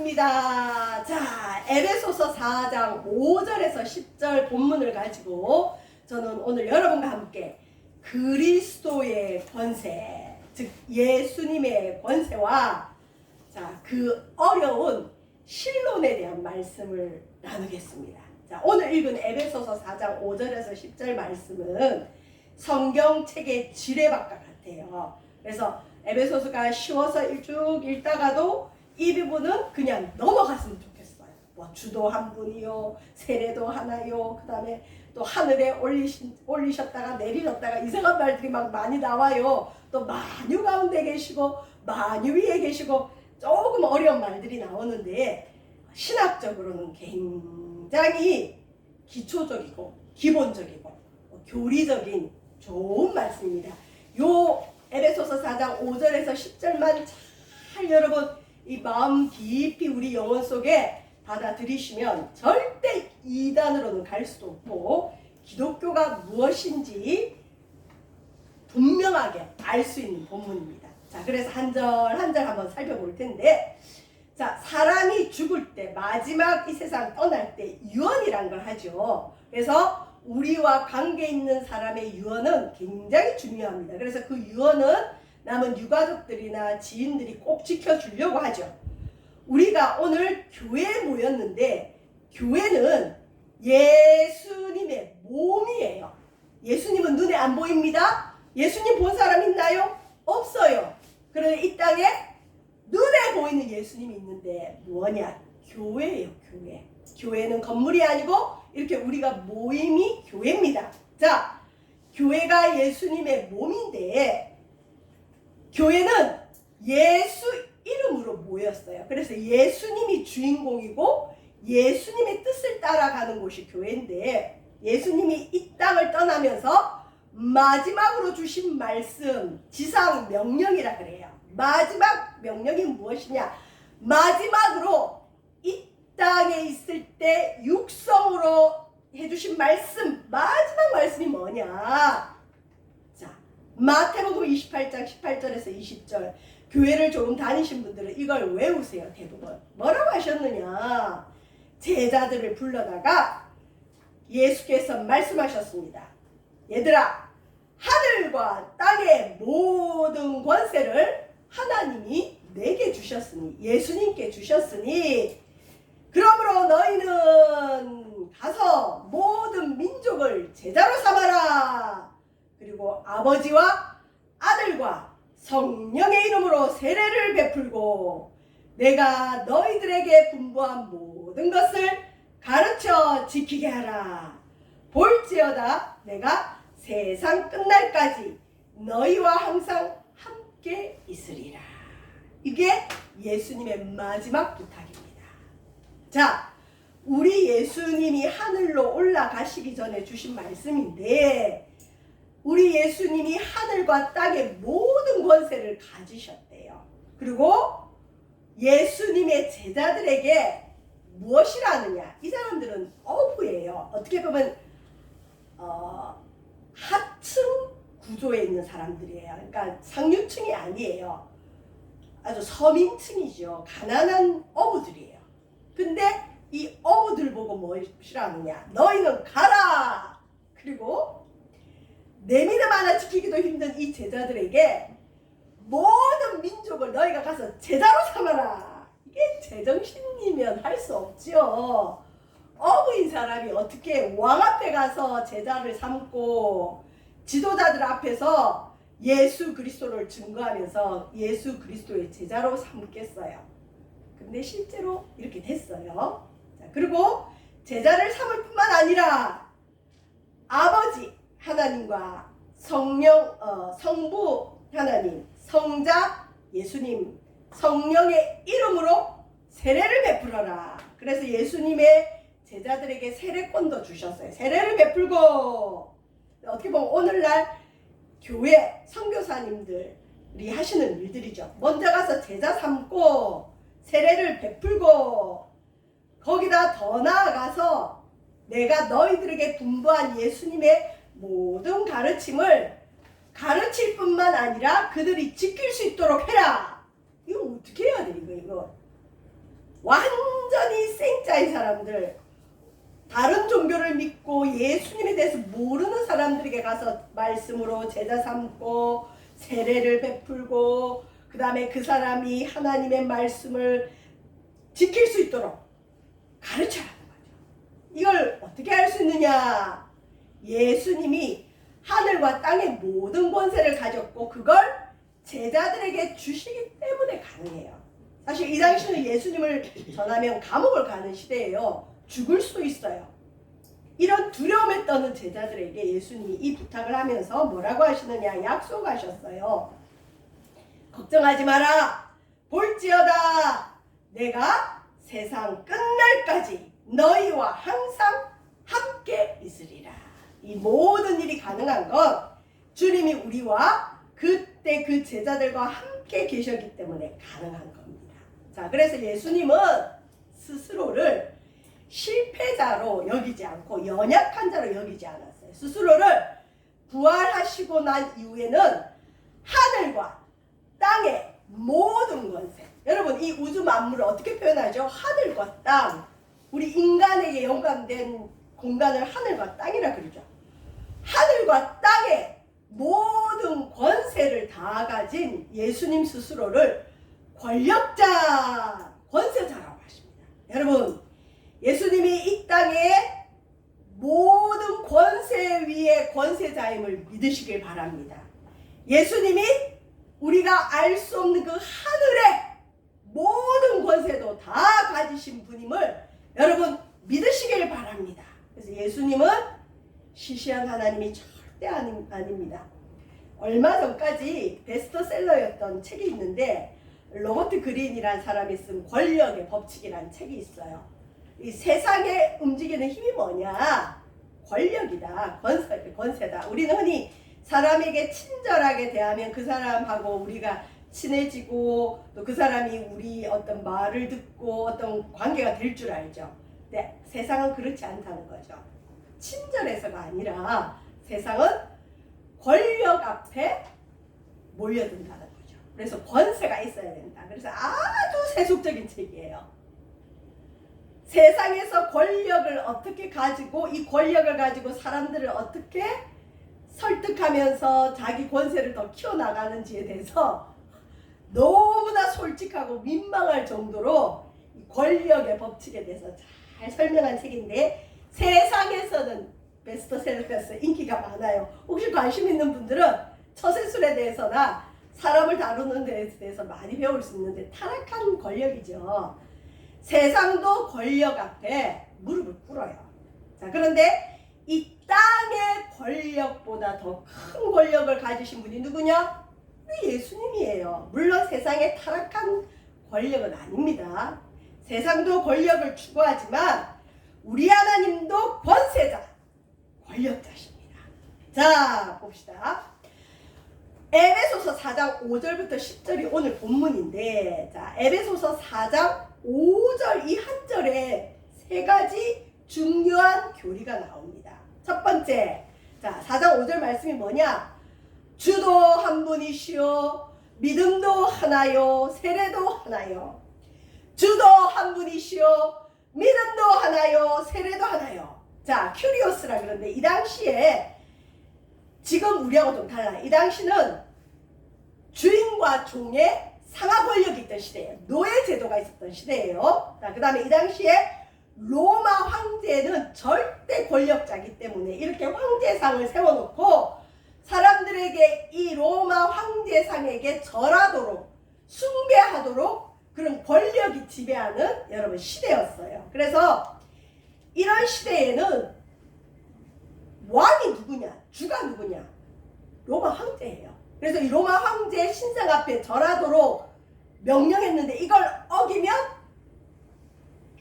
반갑습니다. 자, 에베소서 4장 5절에서 10절 본문을 가지고 저는 오늘 여러분과 함께 그리스도의 권세, 즉 예수님의 권세와 그 어려운 신론에 대한 말씀을 나누겠습니다. 자, 오늘 읽은 에베소서 4장 5절에서 10절 말씀은 성경책의 지뢰밭과 같아요. 그래서 에베소서가 쉬워서 쭉 읽다가도 이 부분은 그냥 넘어갔으면 좋겠어요. 뭐 주도 한 분이요, 세례도 하나요, 그 다음에 또 하늘에 올리셨다가 내리셨다가 이상한 말들이 막 많이 나와요. 또 만유 가운데 계시고 만유 위에 계시고 조금 어려운 말들이 나오는데 신학적으로는 굉장히 기초적이고 기본적이고 교리적인 좋은 말씀입니다. 요 에베소서 4장 5절에서 10절만 잘 여러분 이 마음 깊이 우리 영혼 속에 받아들이시면 절대 이단으로는 갈 수도 없고 기독교가 무엇인지 분명하게 알 수 있는 본문입니다. 자, 그래서 한 절 한 절 한번 살펴볼 텐데, 자, 사람이 죽을 때 마지막 이 세상 떠날 때 유언이란 걸 하죠. 그래서 우리와 관계 있는 사람의 유언은 굉장히 중요합니다. 그래서 그 유언은 남은 유가족들이나 지인들이 꼭 지켜주려고 하죠. 우리가 오늘 교회에 모였는데 교회는 예수님의 몸이에요. 예수님은 눈에 안 보입니다. 예수님 본 사람 있나요? 없어요. 그런데 이 땅에 눈에 보이는 예수님이 있는데 뭐냐? 교회예요, 교회. 교회는 건물이 아니고 이렇게 우리가 모임이 교회입니다. 자, 교회가 예수님의 몸인데 교회는 예수 이름으로 모였어요. 그래서 예수님이 주인공이고 예수님의 뜻을 따라가는 곳이 교회인데, 예수님이 이 땅을 떠나면서 마지막으로 주신 말씀, 지상 명령이라 그래요. 마지막 명령이 무엇이냐? 마지막으로 이 땅에 있을 때 육성으로 해주신 말씀, 마지막 말씀이 뭐냐? 마태복음 28장 18절에서 20절, 교회를 조금 다니신 분들은 이걸 외우세요. 대부분 뭐라고 하셨느냐? 제자들을 불러다가 예수께서 말씀하셨습니다. 얘들아, 하늘과 땅의 모든 권세를 하나님이 내게 주셨으니, 예수님께 주셨으니, 그러므로 너희는 가서 모든 민족을 제자로 삼아라. 그리고 아버지와 아들과 성령의 이름으로 세례를 베풀고 내가 너희들에게 분부한 모든 것을 가르쳐 지키게 하라. 볼지어다 내가 세상 끝날까지 너희와 항상 함께 있으리라. 이게 예수님의 마지막 부탁입니다. 자, 우리 예수님이 하늘로 올라가시기 전에 주신 말씀인데, 우리 예수님이 하늘과 땅의 모든 권세를 가지셨대요. 그리고 예수님의 제자들에게 무엇이라느냐? 이 사람들은 어부예요. 어떻게 보면 하층 구조에 있는 사람들이에요. 그러니까 상류층이 아니에요. 아주 서민층이죠. 가난한 어부들이에요. 근데 이 어부들 보고 무엇이라느냐? 너희는 가라! 그리고 내 믿음 하나 지키기도 힘든 이 제자들에게 모든 민족을 너희가 가서 제자로 삼아라. 이게 제정신이면 할 수 없죠. 어부인 사람이 어떻게 왕 앞에 가서 제자를 삼고 지도자들 앞에서 예수 그리스도를 증거하면서 예수 그리스도의 제자로 삼겠어요. 근데 실제로 이렇게 됐어요. 자, 그리고 제자를 삼을 뿐만 아니라 아버지 하나님과 성부 하나님, 성자 예수님, 성령의 이름으로 세례를 베풀어라. 그래서 예수님의 제자들에게 세례권도 주셨어요. 세례를 베풀고, 어떻게 보면 오늘날 교회 선교사님들이 하시는 일들이죠. 먼저 가서 제자 삼고 세례를 베풀고, 거기다 더 나아가서 내가 너희들에게 분부한 예수님의 모든 가르침을 가르칠 뿐만 아니라 그들이 지킬 수 있도록 해라. 이거 어떻게 해야 돼? 이거 완전히 생짜인 사람들, 다른 종교를 믿고 예수님에 대해서 모르는 사람들에게 가서 말씀으로 제자 삼고 세례를 베풀고 그 다음에 그 사람이 하나님의 말씀을 지킬 수 있도록 가르쳐야 하는 거죠. 이걸 어떻게 할 수 있느냐? 예수님이 하늘과 땅의 모든 권세를 가졌고 그걸 제자들에게 주시기 때문에 가능해요. 사실 이 당시는 예수님을 전하면 감옥을 가는 시대예요. 죽을 수도 있어요. 이런 두려움에 떠는 제자들에게 예수님이 이 부탁을 하면서 뭐라고 하시느냐? 약속하셨어요. 걱정하지 마라. 볼지어다 내가 세상 끝날까지 너희와 항상 함께 있으리라. 이 모든 일이 가능한 건 주님이 우리와 그때 그 제자들과 함께 계셨기 때문에 가능한 겁니다. 자, 그래서 예수님은 스스로를 실패자로 여기지 않고 연약한 자로 여기지 않았어요. 스스로를 부활하시고 난 이후에는 하늘과 땅의 모든 권세, 여러분 이 우주 만물을 어떻게 표현하죠? 하늘과 땅. 우리 인간에게 연관된 공간을 하늘과 땅이라 그러죠. 하늘과 땅의 모든 권세를 다 가진 예수님 스스로를 권력자, 권세자라고 하십니다. 여러분, 예수님이 이 땅의 모든 권세 위에 권세자임을 믿으시길 바랍니다. 예수님이 우리가 알 수 없는 그 하늘의 모든 권세도 다 가지신 분임을 여러분 믿으시길 바랍니다. 그래서 예수님은 시시한 하나님이 절대 아닙니다. 얼마 전까지 베스트셀러였던 책이 있는데 로버트 그린이라는 사람이 쓴 권력의 법칙이라는 책이 있어요. 이 세상에 움직이는 힘이 뭐냐? 권력이다. 권세다. 우리는 흔히 사람에게 친절하게 대하면 그 사람하고 우리가 친해지고 또 그 사람이 우리 어떤 말을 듣고 어떤 관계가 될 줄 알죠. 근데 세상은 그렇지 않다는 거죠. 친절해서가 아니라 세상은 권력 앞에 몰려든다는 거죠. 그래서 권세가 있어야 된다. 그래서 아주 세속적인 책이에요. 세상에서 권력을 어떻게 가지고 이 권력을 가지고 사람들을 어떻게 설득하면서 자기 권세를 더 키워나가는지에 대해서 너무나 솔직하고 민망할 정도로 권력의 법칙에 대해서 잘 설명한 책인데 세상에서는 베스트셀러였어요. 인기가 많아요. 혹시 관심 있는 분들은 처세술에 대해서나 사람을 다루는 데에 대해서 많이 배울 수 있는데 타락한 권력이죠. 세상도 권력 앞에 무릎을 꿇어요. 자, 그런데 이 땅의 권력보다 더 큰 권력을 가지신 분이 누구냐? 우리 예수님이에요. 물론 세상에 타락한 권력은 아닙니다. 세상도 권력을 추구하지만 우리 하나님도 권세자, 권력자십니다. 자, 봅시다. 에베소서 4장 5절부터 10절이 오늘 본문인데, 자, 에베소서 4장 5절 이 한 절에 세 가지 중요한 교리가 나옵니다. 첫 번째, 자, 4장 5절 말씀이 뭐냐? 주도 한 분이시요 믿음도 하나요 세례도 하나요. 주도 한 분이시요 믿음도 하나요 세례도 하나요. 자, 큐리오스라 그러는데 이 당시에 지금 우리하고 좀 달라요. 이 당시는 주인과 종의 상하 권력이 있던 시대예요. 노예 제도가 있었던 시대예요. 자, 그 다음에 이 당시에 로마 황제는 절대 권력자이기 때문에 이렇게 황제상을 세워놓고 사람들에게 이 로마 황제상에게 절하도록 숭배하도록 그런 권력이 지배하는 여러분 시대였어요. 그래서 이런 시대에는 왕이 누구냐? 주가 누구냐? 로마 황제예요. 그래서 이 로마 황제의 신상 앞에 절하도록 명령했는데 이걸 어기면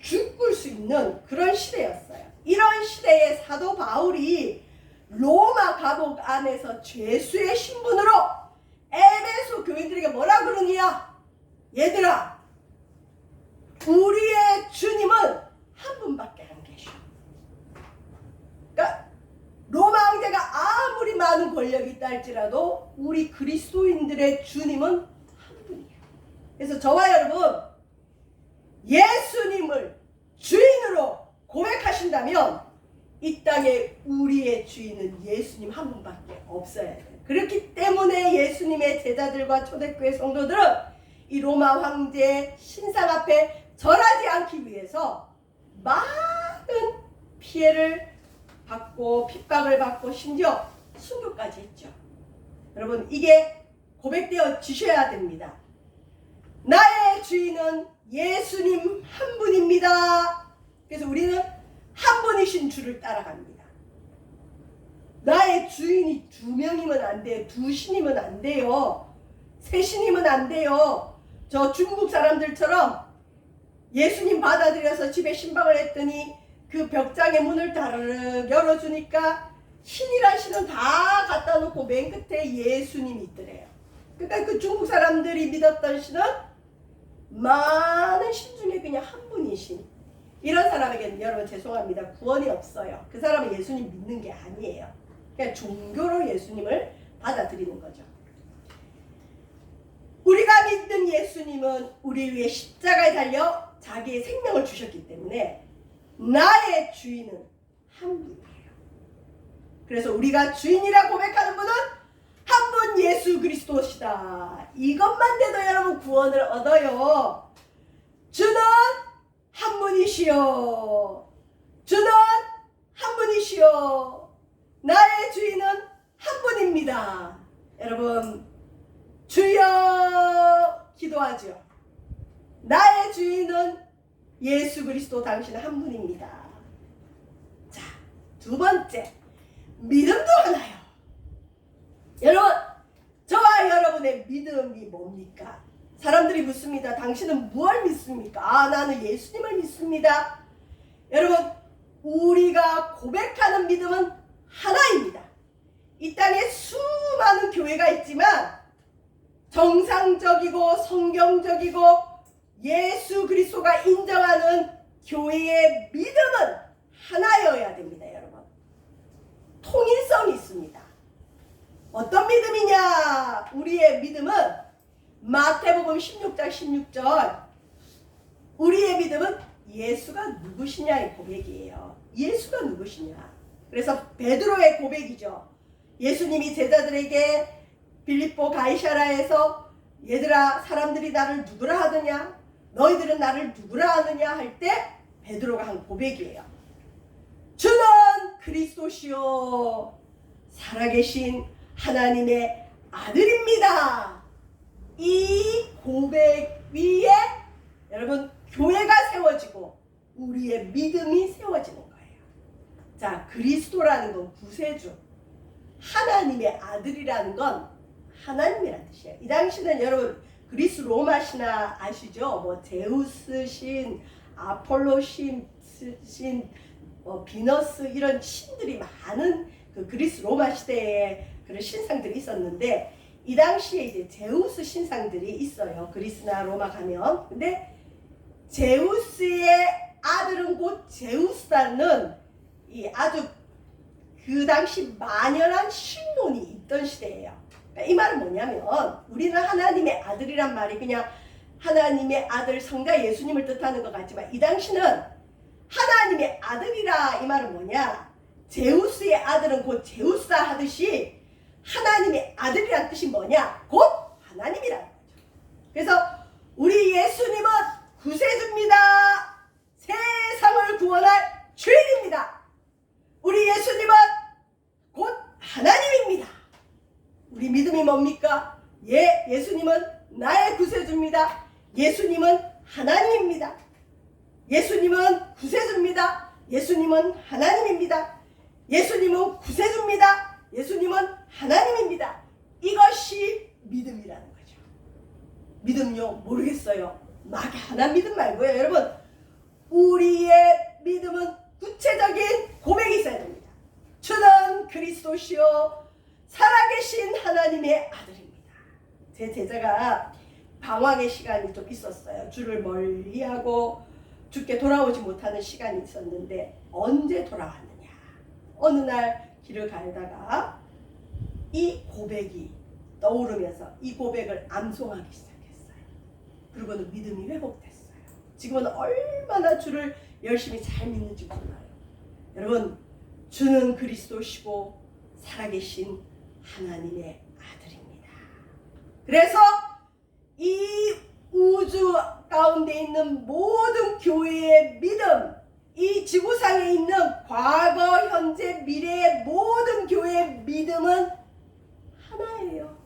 죽을 수 있는 그런 시대였어요. 이런 시대에 사도 바울이 로마 감옥 안에서 죄수의 신분으로 에베소 교인들에게 뭐라 그러냐? 얘들아, 우리의 주님은 한 분밖에 안 계셔. 그러니까 로마 황제가 아무리 많은 권력이 있다 할지라도 우리 그리스도인들의 주님은 한 분이에요. 그래서 저와 여러분, 예수 주시려면 이 땅에 우리의 주인은 예수님 한 분밖에 없어야 돼요. 그렇기 때문에 예수님의 제자들과 초대교회 성도들은 이 로마 황제의 신상 앞에 절하지 않기 위해서 많은 피해를 받고 핍박을 받고 심지어 순교까지 했죠. 여러분, 이게 고백되어 지셔야 됩니다. 나의 주인은 예수님 한 분입니다. 그래서 우리는 한 분이신 주를 따라갑니다. 나의 주인이 두 명이면 안 돼요. 두 신이면 안 돼요. 세 신이면 안 돼요. 저 중국 사람들처럼 예수님 받아들여서 집에 신방을 했더니 그 벽장의 문을 다르르 열어주니까 신이란 신은 다 갖다 놓고 맨 끝에 예수님이 있더래요. 그러니까 그 중국 사람들이 믿었던 신은 많은 신 중에 그냥 한 분이신, 이런 사람에게는 여러분 죄송합니다, 구원이 없어요. 그 사람은 예수님 믿는 게 아니에요. 그냥 종교로 예수님을 받아들이는 거죠. 우리가 믿는 예수님은 우리 위해 십자가에 달려 자기의 생명을 주셨기 때문에 나의 주인은 한 분이에요. 그래서 우리가 주인이라 고백하는 분은 한 분 예수 그리스도시다. 이것만 돼도 여러분 구원을 얻어요. 주는 한 분이시요. 주는 한 분이시요. 나의 주인은 한 분입니다. 여러분, 주여 기도하죠. 나의 주인은 예수 그리스도 당신 한 분입니다. 자, 두 번째, 믿음도 하나요. 여러분, 저와 여러분의 믿음이 뭡니까? 사람들이 묻습니다. 당신은 무엇을 믿습니까? 아, 나는 예수님을 믿습니다. 여러분, 우리가 고백하는 믿음은 하나입니다. 이 땅에 수많은 교회가 있지만 정상적이고 성경적이고 예수 그리스도가 인정하는 교회의 믿음은 하나여야 됩니다. 여러분, 통일성이 있습니다. 어떤 믿음이냐? 우리의 믿음은 마태복음 16장 16절, 우리의 믿음은 예수가 누구시냐의 고백이에요. 예수가 누구시냐? 그래서 베드로의 고백이죠. 예수님이 제자들에게 빌립보 가이사라에서 얘들아, 사람들이 나를 누구라 하느냐? 너희들은 나를 누구라 하느냐? 할 때 베드로가 한 고백이에요. 주는 그리스도시요 살아계신 하나님의 아들입니다. 이 고백 위에 여러분 교회가 세워지고 우리의 믿음이 세워지는 거예요. 자, 그리스도라는 건 구세주, 하나님의 아들이라는 건 하나님이라는 뜻이에요. 이 당시는 여러분 그리스 로마 신화 아시죠? 뭐 제우스 신, 아폴로 신, 비너스, 이런 신들이 많은 그 그리스 로마 시대에 그런 신상들이 있었는데, 이 당시에 이제 제우스 신상들이 있어요. 그리스나 로마 가면. 근데 제우스의 아들은 곧 제우스라는 이 아주 그 당시 만연한 신론이 있던 시대예요. 그러니까 이 말은 뭐냐면, 우리는 하나님의 아들이란 말이 그냥 하나님의 아들 성자 예수님을 뜻하는 것 같지만, 이 당시는 하나님의 아들이라 이 말은 뭐냐, 제우스의 아들은 곧 제우스다 하듯이 하나님의 아들이란 뜻이 뭐냐, 곧 하나님이라는 거죠. 그래서 우리 예수님은 구세주입니다. 세상을 구원할 주인입니다. 우리 예수님은 곧 하나님입니다. 우리 믿음이 뭡니까? 예수님은 나의 구세주입니다. 예수님은 하나님입니다. 예수님은 구세주입니다. 예수님은 하나님입니다. 예수님은 구세주입니다. 예수님은 하나님입니다. 이것이 믿음이라는 거죠. 믿음요? 모르겠어요. 막 하나 믿음 말고요. 여러분, 우리의 믿음은 구체적인 고백이 있어야 됩니다. 주는 그리스도시요 살아계신 하나님의 아들입니다. 제 제자가 방황의 시간이 좀 있었어요. 주를 멀리하고 주께 돌아오지 못하는 시간이 있었는데, 언제 돌아왔느냐? 어느 날 길을 가다가 이 고백이 떠오르면서 이 고백을 암송하기 시작했어요. 그리고는 믿음이 회복됐어요. 지금은 얼마나 주를 열심히 잘 믿는지 몰라요. 여러분, 주는 그리스도시고 살아계신 하나님의 아들입니다. 그래서 이 우주 가운데 있는 모든 교회의 믿음, 이 지구상에 있는 과거, 현재, 미래의 모든 교회의 믿음은 하나예요.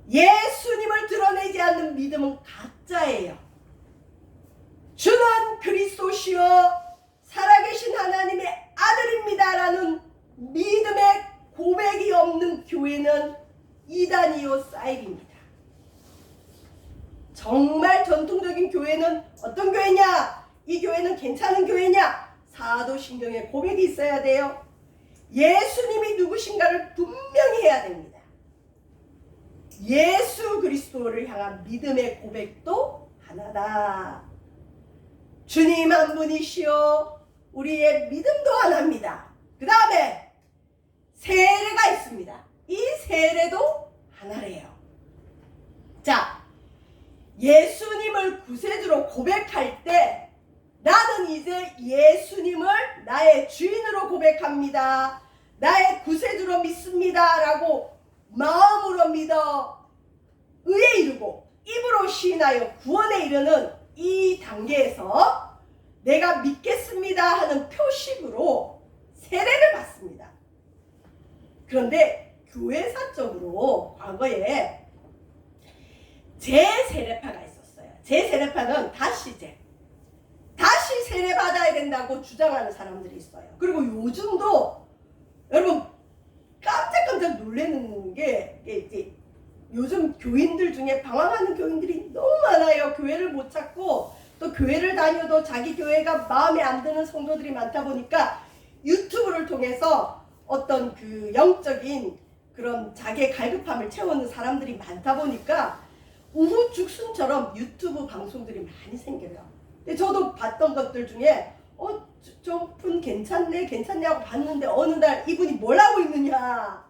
예수님을 드러내지 않는 믿음은 가짜예요. 주는 그리스도시요 살아계신 하나님의 아들입니다라는 믿음의 고백이 없는 교회는 이단이요 사이비입니다. 정말 전통적인 교회는 어떤 교회냐? 이 교회는 괜찮은 교회냐? 사도신경에 고백이 있어야 돼요. 예수님이 누구신가를 분명히 해야 됩니다. 예수 그리스도를 향한 믿음의 고백도 하나다. 주님 한 분이시요 우리의 믿음도 하나입니다. 그 다음에 세례가 있습니다. 이 세례도 하나래요. 자, 예수님을 구세주로 고백할 때 나는 이제 예수님을 나의 주인으로 고백합니다. 나의 구세주로 믿습니다. 라고 마음으로 믿어 의에 이르고 입으로 시인하여 구원에 이르는 이 단계에서 내가 믿겠습니다 하는 표식으로 세례를 받습니다. 그런데 교회사적으로 과거에 재세례파가 있었어요. 재세례파는 다시 세례 받아야 된다고 주장하는 사람들이 있어요. 그리고 요즘도 여러분 깜짝깜짝 놀라는 게 이제 요즘 교인들 중에 방황하는 교인들이 너무 많아요. 교회를 못 찾고 또 교회를 다녀도 자기 교회가 마음에 안 드는 성도들이 많다 보니까 유튜브를 통해서 어떤 그 영적인 그런 자기의 갈급함을 채우는 사람들이 많다 보니까 우후죽순처럼 유튜브 방송들이 많이 생겨요. 근데 저도 봤던 것들 중에 저분 괜찮냐고 봤는데 어느 날 이분이 뭘 하고 있느냐,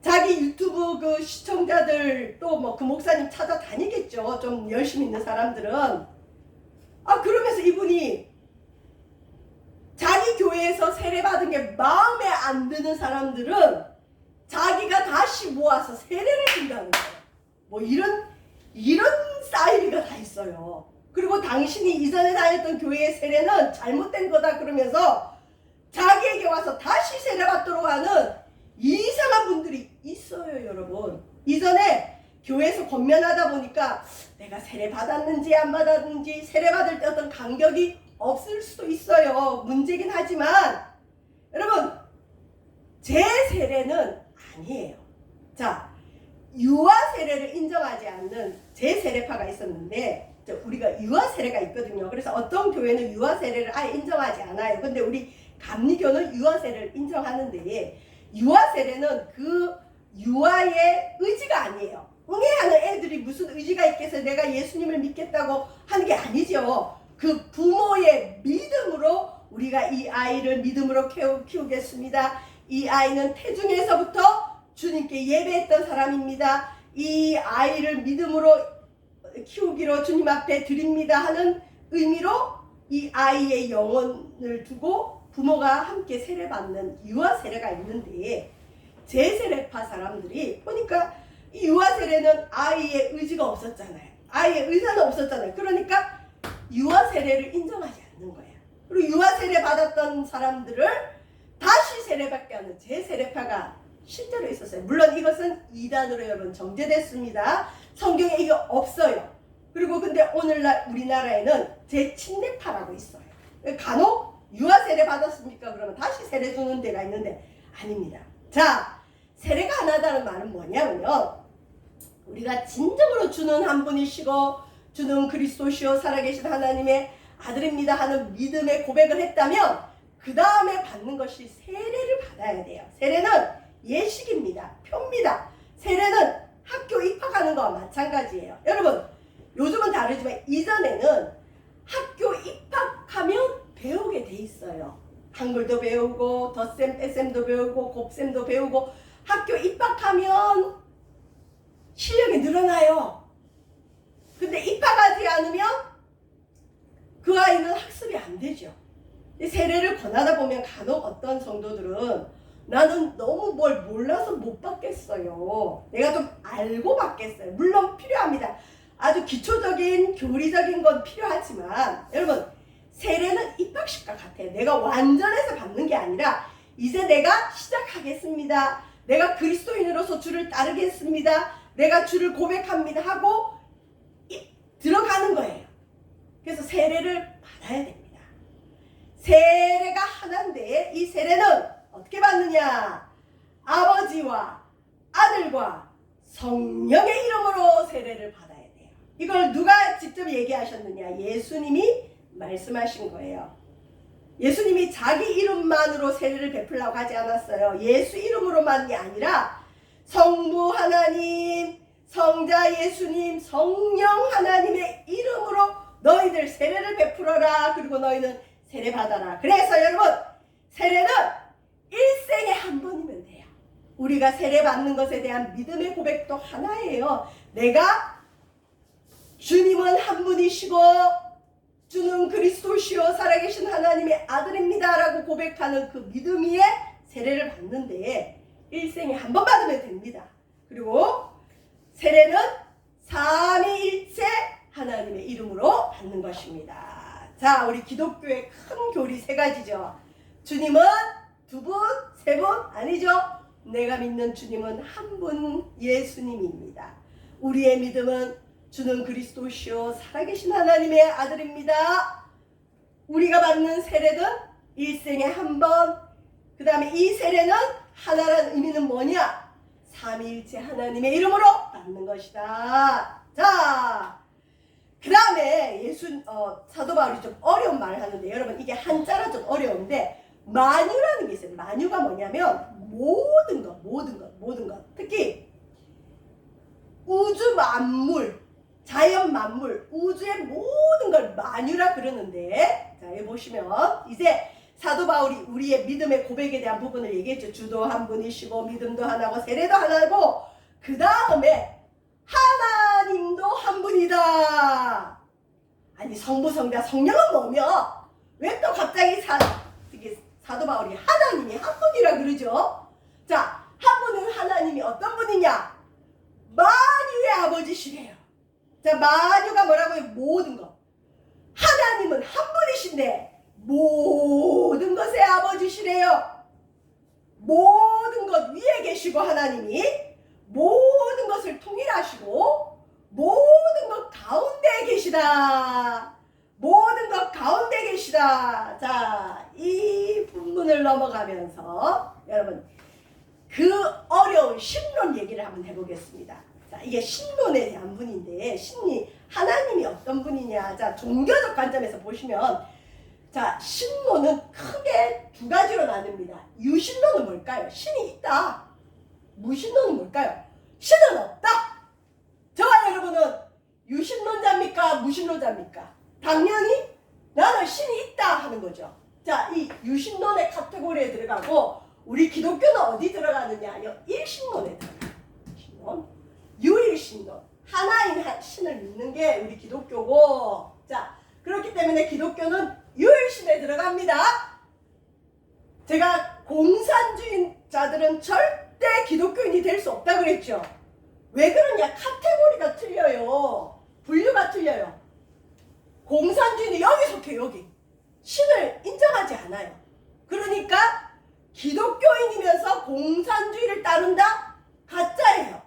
자기 유튜브 그 시청자들 또 뭐 그 목사님 찾아다니겠죠. 좀 열심히 있는 사람들은. 그러면서 이분이 자기 교회에서 세례받은 게 마음에 안 드는 사람들은 자기가 다시 모아서 세례를 준다는 거예요. 뭐 이런 사이비가 다 있어요. 그리고 당신이 이전에 다녔던 교회의 세례는 잘못된 거다 그러면서 자기에게 와서 다시 세례받도록 하는 이상한 분들이 있어요, 여러분. 이전에 교회에서 권면하다 보니까 내가 세례 받았는지 안 받았는지 세례 받을 때 어떤 간격이 없을 수도 있어요. 문제긴 하지만 여러분, 제 세례는 아니에요. 자, 유아 세례를 인정하지 않는 제 세례파가 있었는데 우리가 유아 세례가 있거든요. 그래서 어떤 교회는 유아 세례를 아예 인정하지 않아요. 근데 우리 감리교는 유아 세례를 인정하는데 유아 세례는 그 유아의 의지가 아니에요. 응애하는 애들이 무슨 의지가 있겠어요. 내가 예수님을 믿겠다고 하는 게 아니죠. 그 부모의 믿음으로 우리가 이 아이를 믿음으로 키우겠습니다. 이 아이는 태중에서부터 주님께 예배했던 사람입니다. 이 아이를 믿음으로 키우기로 주님 앞에 드립니다 하는 의미로 이 아이의 영혼을 두고 부모가 함께 세례받는 유아 세례가 있는데 재세례파 사람들이 보니까 이 유아 세례는 아이의 의지가 없었잖아요. 아이의 의사는 없었잖아요. 그러니까 유아 세례를 인정하지 않는 거예요. 그리고 유아 세례 받았던 사람들을 다시 세례받게 하는 재세례파가 실제로 있었어요. 물론 이것은 이단으로 여러분 정제됐습니다. 성경에 이게 없어요. 그리고 근데 오늘날 우리나라에는 재침례파라고 있어요. 간혹 유아 세례 받았습니까? 그러면 다시 세례 주는 데가 있는데 아닙니다. 자, 세례가 하나다는 말은 뭐냐면요, 우리가 진정으로 주는 한 분이시고 주는 그리스도시요 살아계신 하나님의 아들입니다 하는 믿음의 고백을 했다면 그 다음에 받는 것이 세례를 받아야 돼요. 세례는 예식입니다. 표입니다. 세례는 학교 입학하는 거와 마찬가지예요. 여러분, 요즘은 다르지만 이전에는 학교 입학하면 배우게 돼 있어요. 한글도 배우고 덧셈, 빼셈도 배우고 곱셈도 배우고 학교 입학하면 실력이 늘어나요. 근데 입학하지 않으면 그 아이는 학습이 안 되죠. 이 세례를 권하다 보면 간혹 어떤 성도들은 나는 너무 뭘 몰라서 못 받겠어요. 내가 좀 알고 받겠어요. 물론 필요합니다. 아주 기초적인 교리적인 건 필요하지만 여러분 세례는 입학식과 같아요. 내가 완전해서 받는 게 아니라 이제 내가 시작하겠습니다. 내가 그리스도인으로서 주를 따르겠습니다. 내가 주를 고백합니다 하고 들어가는 거예요. 그래서 세례를 받아야 됩니다. 세례가 하나인데 이 세례는 어떻게 받느냐? 아버지와 아들과 성령의 이름으로 세례를 받아야 돼요. 이걸 누가 직접 얘기하셨느냐? 예수님이 말씀하신 거예요. 예수님이 자기 이름만으로 세례를 베풀라고 하지 않았어요. 예수 이름으로만이 아니라 성부 하나님, 성자 예수님, 성령 하나님의 이름으로 너희들 세례를 베풀어라. 그리고 너희는 세례 받아라. 그래서 여러분 세례는 일생에 한 번이면 돼요. 우리가 세례 받는 것에 대한 믿음의 고백도 하나예요. 내가 주님은 한 분이시고 주는 그리스도시요 살아계신 하나님의 아들입니다 라고 고백하는 그 믿음 위에 세례를 받는데 일생에 한 번 받으면 됩니다. 그리고 세례는 삼위일체 하나님의 이름으로 받는 것입니다. 자, 우리 기독교의 큰 교리 세 가지죠. 주님은 두 분, 세 분 아니죠. 내가 믿는 주님은 한 분 예수님입니다. 우리의 믿음은 주는 그리스도시요 살아계신 하나님의 아들입니다. 우리가 받는 세례는 일생에 한 번. 그 다음에 이 세례는 하나라는 의미는 뭐냐? 삼위일체 하나님의 이름으로 받는 것이다. 자, 그 다음에 사도 바울이 좀 어려운 말을 하는데 여러분 이게 한자라 좀 어려운데 만유라는 게 있어요. 만유가 뭐냐면 모든 것 특히 우주 만물 자연 만물 우주의 모든 걸 만유라 그러는데 자 여기 보시면 이제 사도 바울이 우리의 믿음의 고백에 대한 부분을 얘기했죠. 주도 한 분이시고 믿음도 하나고 세례도 하나고 그 다음에 하나님도 한 분이다. 아니 성부 성자 성령은 뭐며 왜 또 갑자기 사도 바울이 하나님이 한 분이라 그러죠. 자, 한 분은 하나님이 어떤 분이냐? 만유의 아버지시래요. 자, 만유가 뭐라고요? 모든 것. 하나님은 한 분이신데 모든 것의 아버지시래요. 모든 것 위에 계시고 하나님이 모든 것을 통일하시고 모든 것 가운데 계시다. 모든 것 가운데 계시다. 자, 이 부분을 넘어가면서 여러분 그 어려운 신론 얘기를 한번 해보겠습니다. 자, 이게 신론에 대한 분인데 하나님이 어떤 분이냐. 자, 종교적 관점에서 보시면 자, 신론은 크게 두 가지로 나뉩니다. 유신론은 뭘까요? 신이 있다. 무신론은 뭘까요? 신은 없다. 저와 여러분은 유신론자입니까? 무신론자입니까? 당연히 나는 신이 있다 하는 거죠. 자, 이 유신론의 카테고리에 들어가고 우리 기독교는 어디 들어가느냐요? 일신론에 들어가요. 신론, 유일신론, 하나인 신을 믿는 게 우리 기독교고 자, 그렇기 때문에 기독교는 유일신에 들어갑니다. 제가 공산주의자들은 절대 기독교인이 될 수 없다 그랬죠. 왜 그러냐? 카테고리가 틀려요. 분류가 틀려요. 공산주의는 여기 속해 여기. 신을 인정하지 않아요. 그러니까 기독교인이면서 공산주의를 따른다? 가짜예요.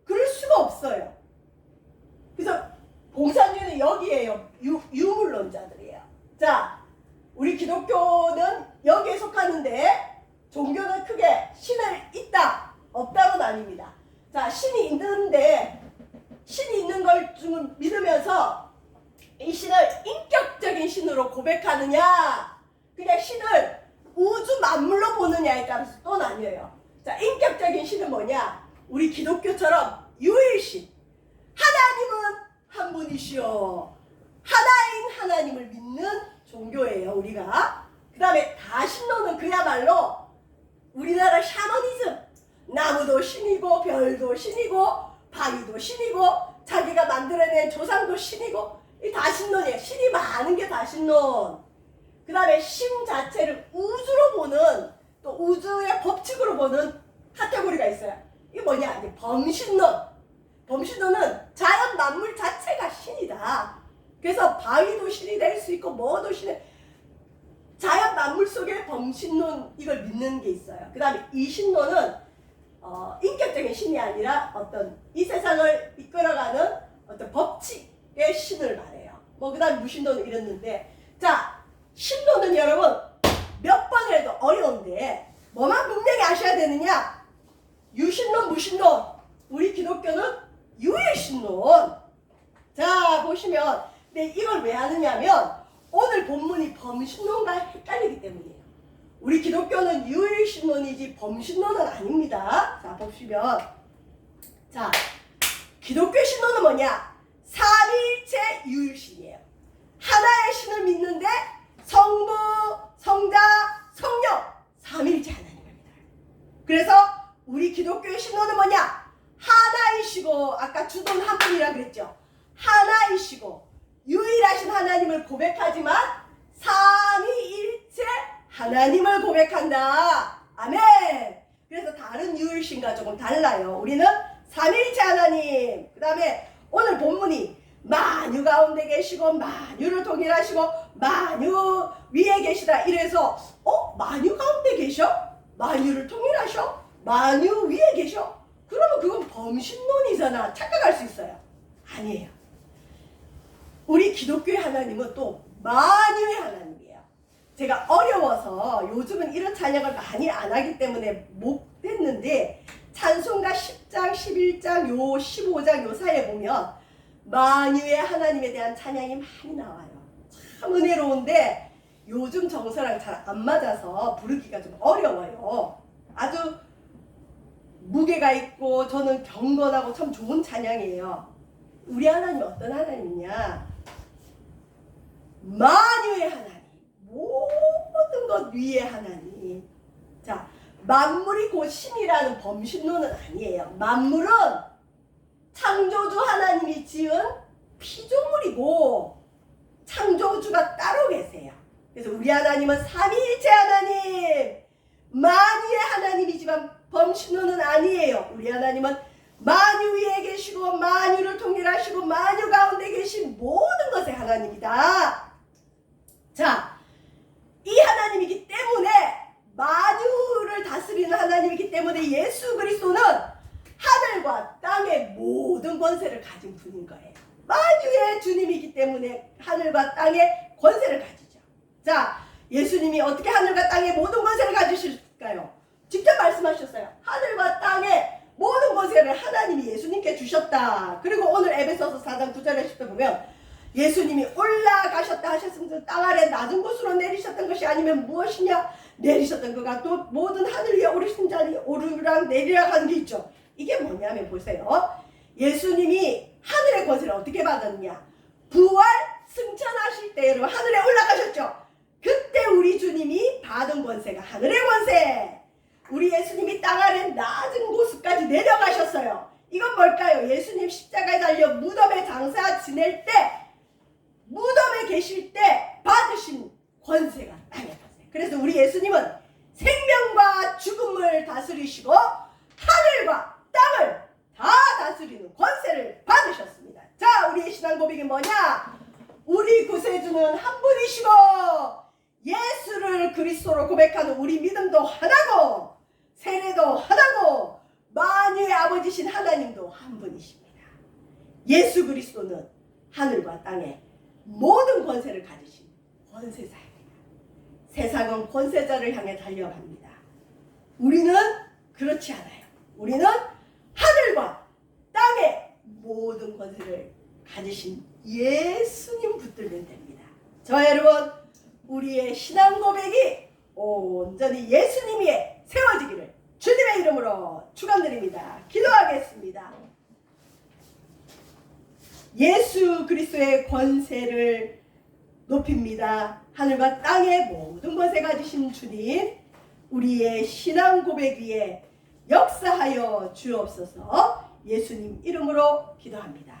그럴 수가 없어요. 그래서 공산주의는 여기에요. 유물론자들이에요. 자, 우리 기독교는 여기에 속하는데 종교는 크게 신을 있다, 없다로 나뉩니다. 자, 신이 있는데 신이 있는 걸 좀 믿으면서 이 신을 인격적인 신으로 고백하느냐 그냥 신을 우주 만물로 보느냐에 따라서 또 나뉘어요. 자, 인격적인 신은 뭐냐? 우리 기독교처럼 유일신 하나님은 한 분이시오. 하나인 하나님을 믿는 종교예요 우리가. 그 다음에 다신론은 그야말로 우리나라 샤머니즘 나무도 신이고 별도 신이고 바위도 신이고 자기가 만들어낸 조상도 신이고 이 다신론이에요. 신이 많은 게 다신론. 그 다음에 신 자체를 우주로 보는, 또 우주의 법칙으로 보는 카테고리가 있어요. 이게 뭐냐? 이제 범신론. 범신론은 자연 만물 자체가 신이다. 그래서 바위도 신이 될 수 있고 뭐도 신이, 자연 만물 속에 범신론, 이걸 믿는 게 있어요. 그 다음에 이신론은 인격적인 신이 아니라 어떤 이 세상을 이끌어가는 어떤 법칙의 신을 말해요. 뭐 그 다음에 무신론은 이랬는데, 자, 신론은 여러분 몇 번 해도 어려운데 뭐만 분명히 아셔야 되느냐? 유신론, 무신론. 우리 기독교는 유일신론. 자, 보시면, 근데 이걸 왜 하느냐면 오늘 본문이 범신론과 헷갈리기 때문이에요. 우리 기독교는 유일신론이지 범신론은 아닙니다. 자, 보시면, 자, 기독교 신론은 뭐냐? 삼위일체 유일신이에요. 하나의 신을 믿는데 성부, 성자, 성령, 삼위일체 하나님입니다. 그래서 우리 기독교의 신론은 뭐냐? 하나이시고, 아까 주동 한 분이라 그랬죠. 하나이시고 유일하신 하나님을 고백하지만 삼위일체 하나님을 고백한다. 아멘. 그래서 다른 유일신과 조금 달라요. 우리는 삼위일체 하나님. 그 다음에 오늘 본문이 만유 가운데 계시고 만유를 통일하시고 만유 위에 계시다. 이래서 만유 가운데 계셔? 만유를 통일하셔? 만유 위에 계셔? 그러면 그건 범신론이잖아. 착각할 수 있어요. 아니에요. 우리 기독교의 하나님은 또 만유의 하나님이에요. 제가 어려워서 요즘은 이런 찬양을 많이 안 하기 때문에 못 했는데, 찬송가 10장, 11장, 요 15장 요 사이에 보면 만유의 하나님에 대한 찬양이 많이 나와요. 참 은혜로운데 요즘 정서랑 잘 안 맞아서 부르기가 좀 어려워요. 아주 무게가 있고 저는 경건하고 참 좋은 찬양이에요. 우리 하나님 어떤 하나님이냐? 만유의 하나님, 모든 것 위의 하나님. 자, 만물이 곧 신이라는 범신론은 아니에요. 만물은 창조주 하나님이 지은 피조물이고 창조주가 따로 계세요. 그래서 우리 하나님은 삼위일체 하나님, 만유의 하나님이지만 범신론은 아니에요. 우리 하나님은 만유 위에 계시고 만유를 통일하시고 만유 가운데 계신 모든 것의 하나님이다. 자, 이 하나님이기 때문에, 만유를 다스리는 하나님이기 때문에 예수 그리스도는 하늘과 땅의 모든 권세를 가진 분인 거예요. 만유의 주님이기 때문에 하늘과 땅의 권세를 가지죠. 자, 예수님이 어떻게 하늘과 땅의 모든 권세를 가지실까요? 직접 말씀하셨어요. 하늘과 땅의 모든 권세를 하나님이 예수님께 주셨다. 그리고 오늘 에베소서 4장 9절에 10절 보면 예수님이 올라가셨다 하셨으면 땅 아래 낮은 곳으로 내리셨던 것이 아니면 무엇이냐? 내리셨던 것과 또 모든 하늘 위에 오르신 자니 오르락 내리락 하는 게 있죠. 이게 뭐냐면 보세요. 예수님이 하늘의 권세를 어떻게 받았느냐? 부활 승천하실 때 여러분 하늘에 올라가셨죠. 그때 우리 주님이 받은 권세가 하늘의 권세. 우리 예수님이 땅 아래 낮은 곳까지 내려가셨어요. 이건 뭘까요? 예수님 십자가에 달려 무덤에 장사 지낼 때, 무덤에 계실 때 받으신 권세가 땅의 권세. 그래서 우리 예수님은 생명과 죽음을 다스리시고 하늘과 땅을 다 다스리는 권세를 받으셨습니다. 자, 우리의 신앙 고백이 뭐냐? 우리 구세주는 한 분이시고 예수를 그리스도로 고백하는 우리 믿음도 하나고 세례도 하나고 만유의 아버지신 하나님도 한 분이십니다. 예수 그리스도는 하늘과 땅의 모든 권세를 가지신 권세자입니다. 세상은 권세자를 향해 달려갑니다. 우리는 그렇지 않아요. 우리는 하늘과 땅의 모든 권세를 가지신 예수님 붙들면 됩니다. 저 여러분, 우리의 신앙 고백이 온전히 예수님 위에 세워지기를 주님의 이름으로 축원드립니다. 기도하겠습니다. 예수 그리스도의 권세를 높입니다. 하늘과 땅의 모든 권세 가지신 주님, 우리의 신앙 고백 위에 역사하여 주옵소서. 예수님 이름으로 기도합니다.